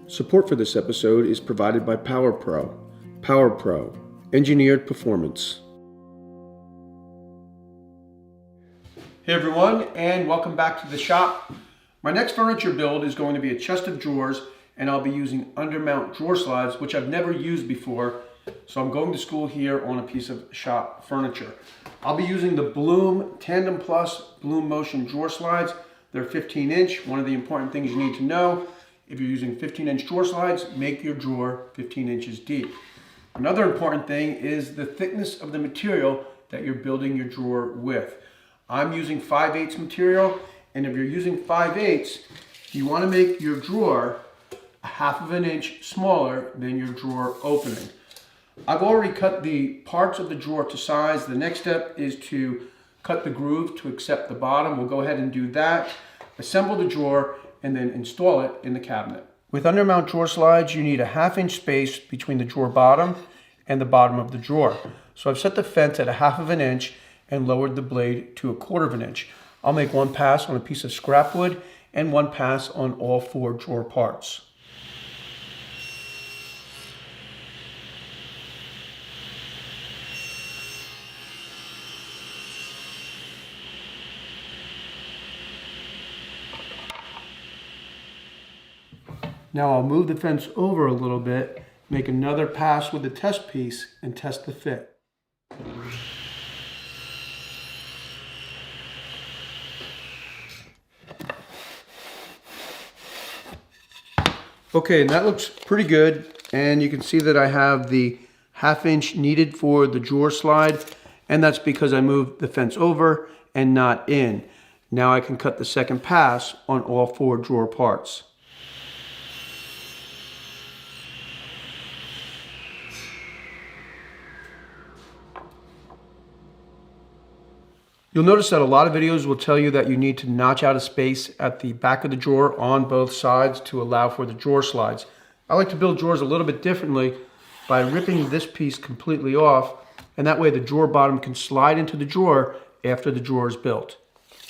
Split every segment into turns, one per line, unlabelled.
Support for this episode is provided by PowerPro. PowerPro, engineered performance. Hey everyone, and welcome back to the shop. My next furniture build is going to be a chest of drawers, and I'll be using undermount drawer slides, which I've never used before. So I'm going to school here on a piece of shop furniture. I'll be using the Blum Tandem Plus Blum Motion drawer slides. They're 15 inch. One of the important things you need to know, if you're using 15-inch drawer slides, make your drawer 15 inches deep. Another important thing is the thickness of the material that you're building your drawer with. I'm using 5/8 material, and if you're using 5/8, you want to make your drawer a 1/2 inch smaller than your drawer opening. I've already cut the parts of the drawer to size. The next step is to cut the groove to accept the bottom. We'll go ahead and do that, assemble the drawer, and then install it in the cabinet. With undermount drawer slides, you need a 1/2 inch space between the drawer bottom and the bottom of the drawer. So I've set the fence at a 1/2 inch and lowered the blade to a 1/4 inch. I'll make one pass on a piece of scrap wood and one pass on all 4 drawer parts. Now I'll move the fence over a little bit, make another pass with the test piece, and test the fit. Okay, and that looks pretty good, and you can see that I have the 1/2 inch needed for the drawer slide, and that's because I moved the fence over and not in. Now I can cut the second pass on all 4 drawer parts. You'll notice that a lot of videos will tell you that you need to notch out a space at the back of the drawer on both sides to allow for the drawer slides. I like to build drawers a little bit differently by ripping this piece completely off, and that way the drawer bottom can slide into the drawer after the drawer is built.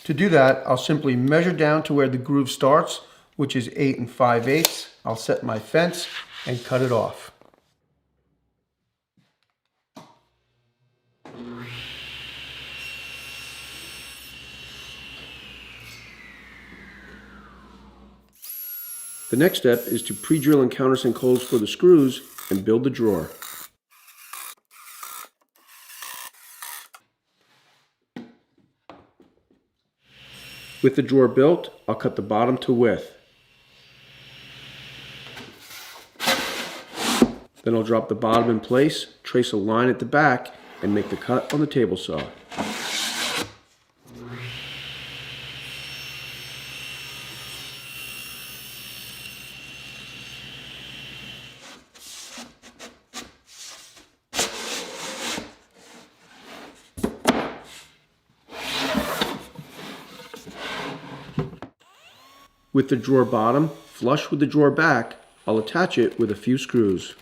To do that, I'll simply measure down to where the groove starts, which is 8 5/8. I'll set my fence and cut it off. The next step is to pre-drill and countersink holes for the screws and build the drawer. With the drawer built, I'll cut the bottom to width. Then I'll drop the bottom in place, trace a line at the back, and make the cut on the table saw. With the drawer bottom flush with the drawer back, I'll attach it with a few screws.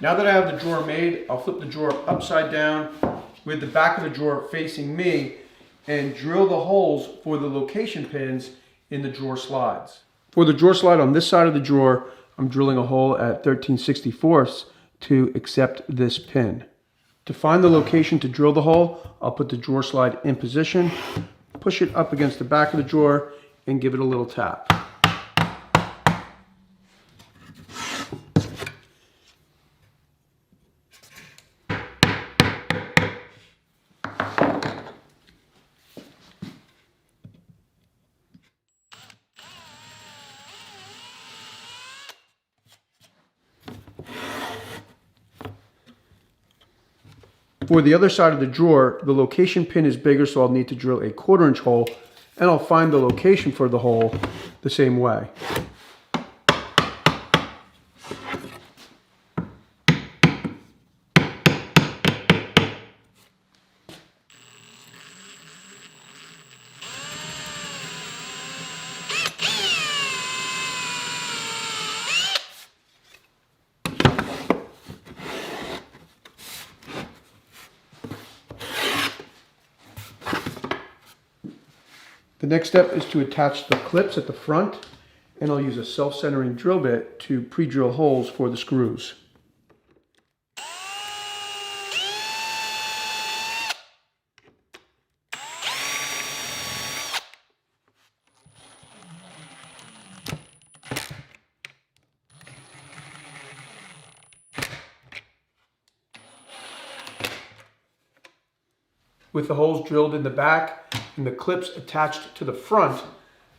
Now that I have the drawer made, I'll flip the drawer upside down with the back of the drawer facing me and drill the holes for the location pins in the drawer slides. For the drawer slide on this side of the drawer, I'm drilling a hole at 13/64 to accept this pin. To find the location to drill the hole, I'll put the drawer slide in position, push it up against the back of the drawer, and give it a little tap. For the other side of the drawer, the location pin is bigger, so I'll need to drill a 1/4 inch hole, and I'll find the location for the hole the same way. The next step is to attach the clips at the front and I'll use a self-centering drill bit to pre-drill holes for the screws. With the holes drilled in the back and the clips attached to the front,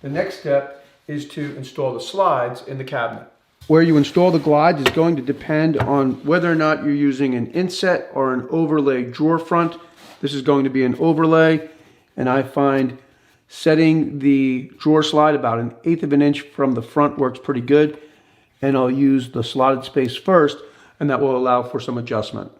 the next step is to install the slides in the cabinet. Where you install the glides is going to depend on whether or not you're using an inset or an overlay drawer front. This is going to be an overlay, and I find setting the drawer slide about 1/8 of an inch from the front works pretty good, and I'll use the slotted space first, and that will allow for some adjustment.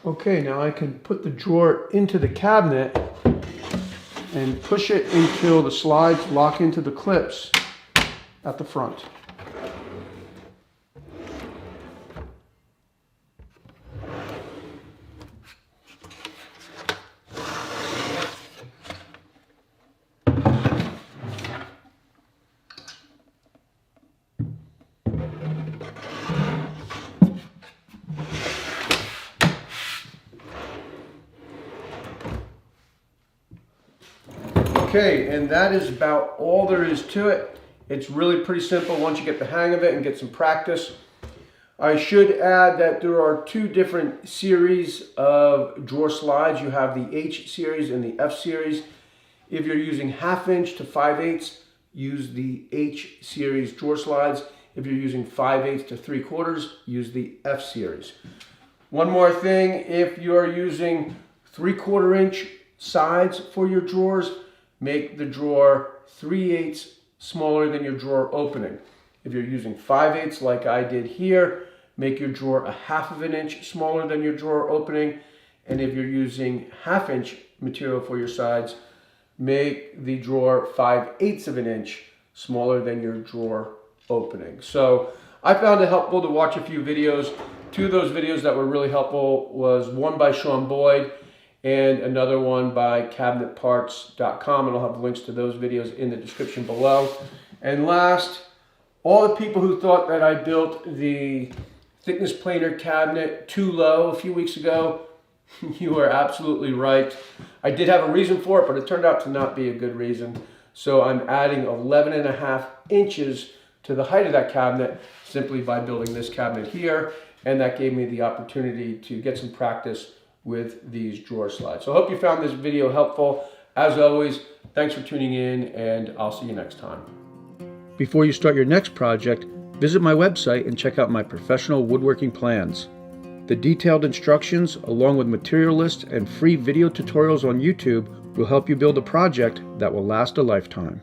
Okay, now I can put the drawer into the cabinet and push it until the slides lock into the clips at the front. Okay, and that is about all there is to it. It's really pretty simple once you get the hang of it and get some practice. I should add that there are two different series of drawer slides. You have the H series and the F series. If you're using 1/2 inch to 5/8, use the H series drawer slides. If you're using 5/8 to 3/4, use the F series. One more thing, if you're using 3/4 inch sides for your drawers, make the drawer 3/8 smaller than your drawer opening. If you're using 5/8 like I did here, make your drawer 1/2 of an inch smaller than your drawer opening. And if you're using 1/2 inch material for your sides, make the drawer 5/8 of an inch smaller than your drawer opening. So I found it helpful to watch a few videos. Two of those videos that were really helpful was one by Sean Boyd and another one by cabinetparts.com, and I'll have links to those videos in the description below. And last, all the people who thought that I built the thickness planer cabinet too low a few weeks ago, you are absolutely right. I did have a reason for it, but it turned out to not be a good reason. So I'm adding 11.5 inches to the height of that cabinet simply by building this cabinet here, and that gave me the opportunity to get some practice with these drawer slides. So I hope you found this video helpful. As always, thanks for tuning in, and I'll see you next time. Before you start your next project, visit my website and check out my professional woodworking plans. The detailed instructions, along with material lists and free video tutorials on YouTube, will help you build a project that will last a lifetime.